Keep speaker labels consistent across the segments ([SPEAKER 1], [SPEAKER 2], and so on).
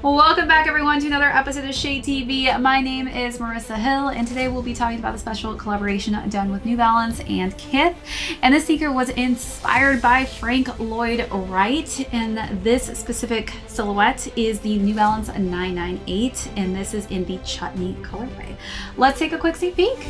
[SPEAKER 1] Welcome back everyone to another episode of ShadeTV. My name is Marissa Hill and today we'll be talking about a special collaboration done with New Balance and KITH. And this sneaker was inspired by Frank Lloyd Wright, and this specific silhouette is the New Balance 998, and this is in the Chutney colorway. Let's take a quick sneak peek.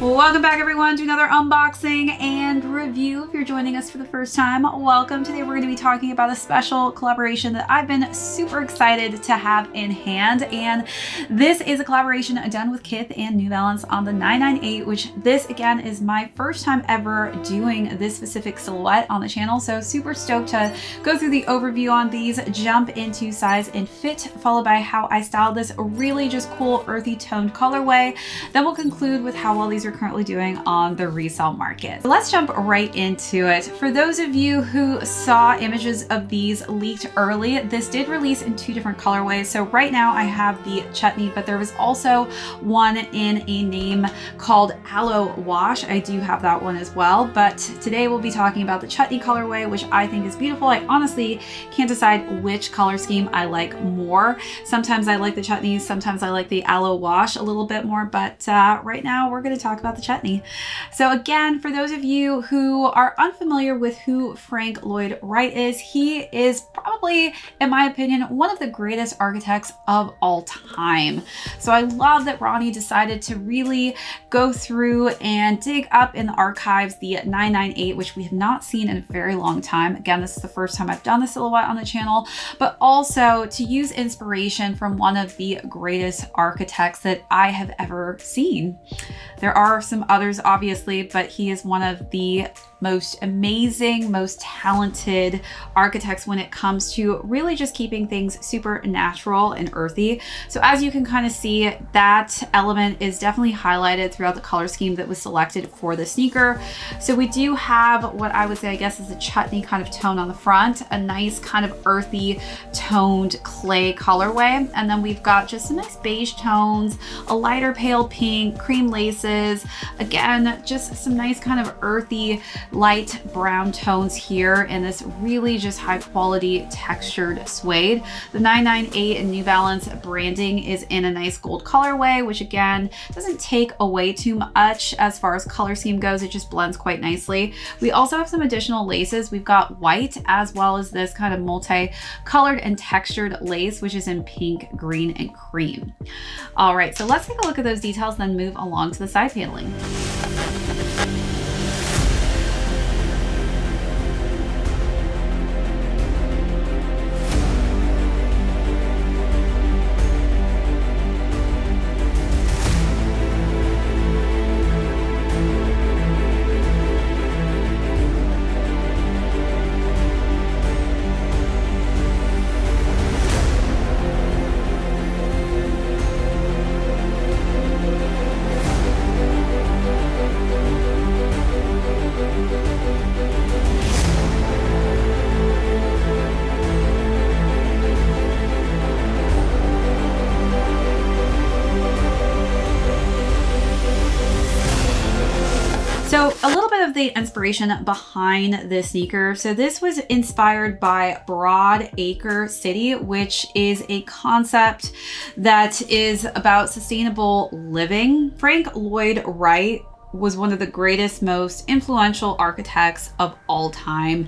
[SPEAKER 1] Welcome back everyone to another unboxing and review. If you're joining us for the first time, welcome. Today we're going to be talking about a special collaboration that I've been super excited to have in hand, and this is a collaboration done with KITH and New Balance on the 998, which this again is my first time ever doing this specific silhouette on the channel, so super stoked to go through the overview on these, jump into size and fit, followed by how I styled this really just cool earthy toned colorway. Then we'll conclude with how well these are currently doing on the resale market. So let's jump right into it. For those of you who saw images of these leaked early, this did release in two different colorways. So right now I have the Chutney, but there was also one in a name called Aloe Wash. I do have that one as well, but today we'll be talking about the Chutney colorway, which I think is beautiful. I honestly can't decide which color scheme I like more. Sometimes I like the Chutney, sometimes I like the Aloe Wash a little bit more, but right now we're going to talk about the Chutney. So again, for those of you who are unfamiliar with who Frank Lloyd Wright is, he is probably, in my opinion, one of the greatest architects of all time. So I love that Ronnie decided to really go through and dig up in the archives the 998, which we have not seen in a very long time. Again, this is the first time I've done the silhouette on the channel, but also to use inspiration from one of the greatest architects that I have ever seen. There are some others obviously, but he is one of the most amazing, most talented architects when it comes to really just keeping things super natural and earthy. So as you can kind of see, that element is definitely highlighted throughout the color scheme that was selected for the sneaker. So we do have what I would say, I guess, is a chutney kind of tone on the front, a nice kind of earthy toned clay colorway. And then we've got just some nice beige tones, a lighter pale pink, cream laces. Again, just some nice kind of earthy light brown tones here in this really just high quality textured suede. The 998 and New Balance branding is in a nice gold colorway, which again doesn't take away too much as far as color scheme goes. It just blends quite nicely. We also have some additional laces. We've got white as well as this kind of multi-colored and textured lace, which is in pink, green, and cream. All right, so let's take a look at those details, then move along to the side paneling. So a little bit of the inspiration behind this sneaker. So this was inspired by Broadacre City, which is a concept that is about sustainable living. Frank Lloyd Wright was one of the greatest, most influential architects of all time.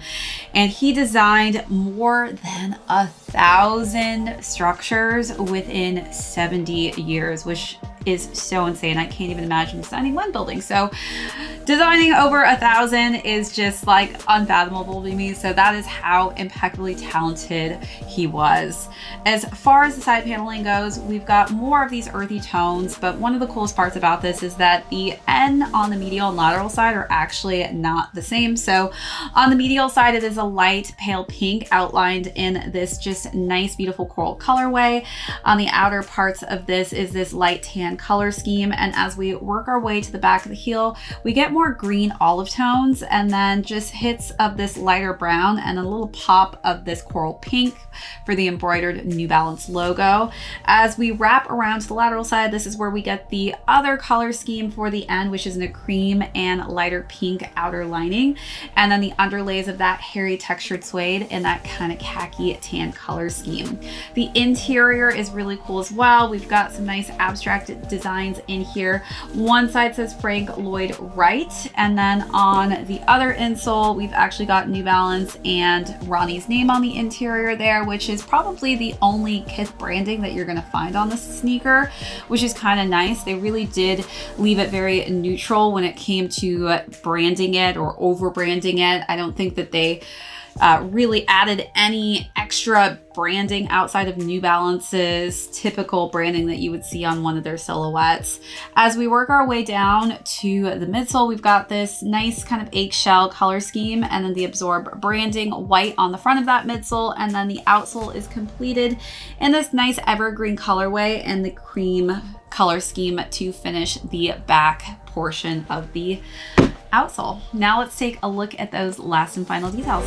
[SPEAKER 1] And he designed more than 1,000 structures within 70 years, which is so insane. I can't even imagine designing one building. So designing over 1,000 is just like unfathomable to me. So that is how impeccably talented he was. As far as the side paneling goes, we've got more of these earthy tones, but one of the coolest parts about this is that the N on the medial and lateral side are actually not the same. So on the medial side, it is a light pale pink outlined in this just nice, beautiful coral colorway. On the outer parts of this is this light tan color scheme. And as we work our way to the back of the heel, we get more green olive tones and then just hits of this lighter brown and a little pop of this coral pink for the embroidered New Balance logo. As we wrap around to the lateral side, this is where we get the other color scheme for the end, which is in a cream and lighter pink outer lining. And then the underlays of that hairy textured suede in that kind of khaki tan color scheme. The interior is really cool as well. We've got some nice abstract designs in here. One side says Frank Lloyd Wright, and then on the other insole, we've actually got New Balance and Ronnie's name on the interior there, which is probably the only KITH branding that you're gonna find on this sneaker, which is kind of nice. They really did leave it very neutral when it came to branding it or over branding it. I don't think that they really added any extra branding outside of New Balance's typical branding that you would see on one of their silhouettes. As we work our way down to the midsole, we've got this nice kind of eggshell color scheme and then the Absorb branding white on the front of that midsole, and then the outsole is completed in this nice evergreen colorway and the cream color scheme to finish the back portion of the outsole. Now let's take a look at those last and final details.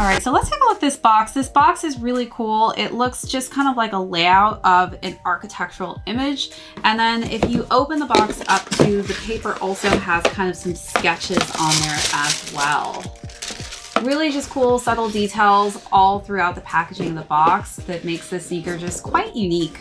[SPEAKER 1] All right, so let's take a look at this box. This box is really cool. It looks just kind of like a layout of an architectural image. And then if you open the box up to, the paper also has kind of some sketches on there as well. Really just cool, subtle details all throughout the packaging of the box that makes this sneaker just quite unique.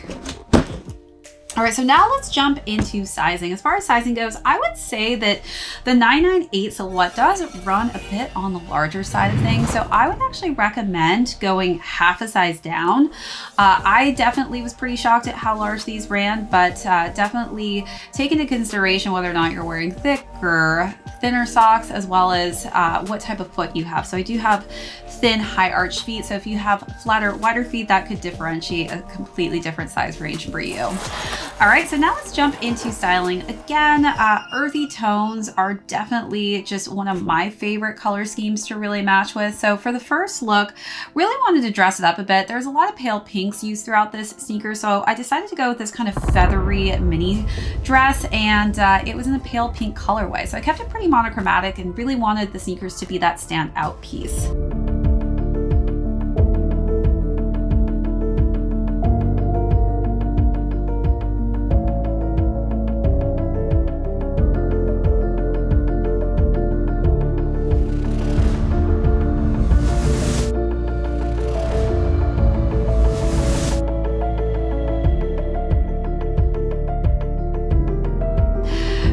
[SPEAKER 1] All right, so now let's jump into sizing. As far as sizing goes, I would say that the 998 silhouette does run a bit on the larger side of things. So I would actually recommend going half a size down. I definitely was pretty shocked at how large these ran, but definitely take into consideration whether or not you're wearing thick or thinner socks, as well as what type of foot you have. So I do have thin, high arch feet. So if you have flatter, wider feet, that could differentiate a completely different size range for you. All right, so now let's jump into styling. Again, earthy tones are definitely just one of my favorite color schemes to really match with. So for the first look, really wanted to dress it up a bit. There's a lot of pale pinks used throughout this sneaker, so I decided to go with this kind of feathery mini dress, and it was in a pale pink colorway. So I kept it pretty monochromatic and really wanted the sneakers to be that standout piece.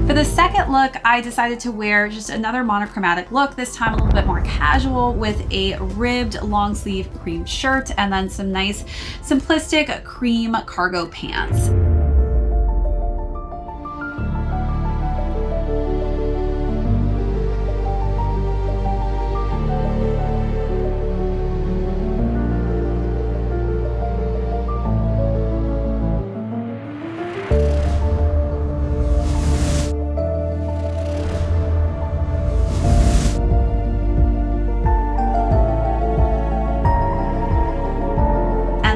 [SPEAKER 1] For the second look, I decided to wear just another monochromatic look, this time a little bit more casual, with a ribbed long sleeve cream shirt and then some nice simplistic cream cargo pants.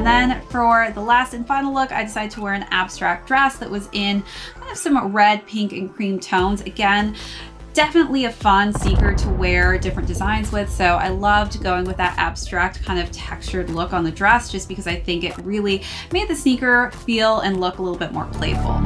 [SPEAKER 1] And then for the last and final look, I decided to wear an abstract dress that was in kind of some red, pink, and cream tones. Again, definitely a fun sneaker to wear different designs with. So I loved going with that abstract kind of textured look on the dress just because I think it really made the sneaker feel and look a little bit more playful.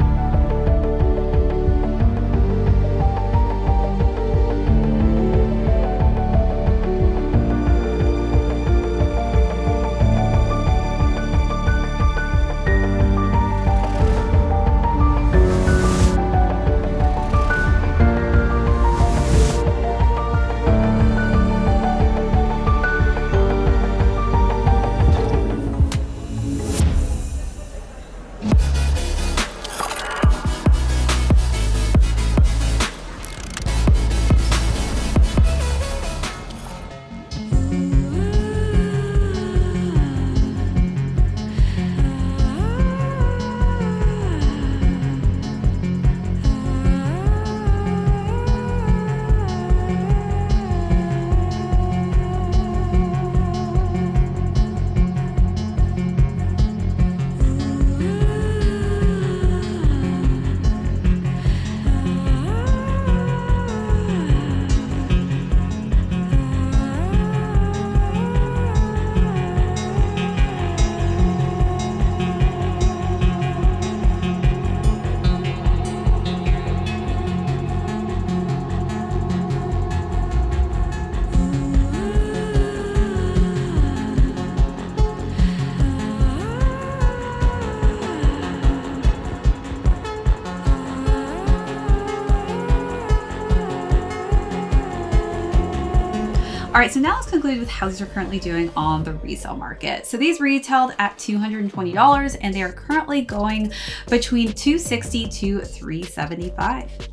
[SPEAKER 1] All right, so now let's conclude with how these are currently doing on the resale market. So these retailed at $220 and they are currently going between $260 to $375.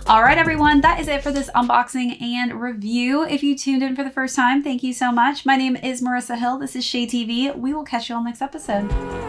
[SPEAKER 1] All right, everyone, that is it for this unboxing and review. If you tuned in for the first time, thank you so much. My name is Marissa Hill. This is ShadeTV. We will catch you on the next episode.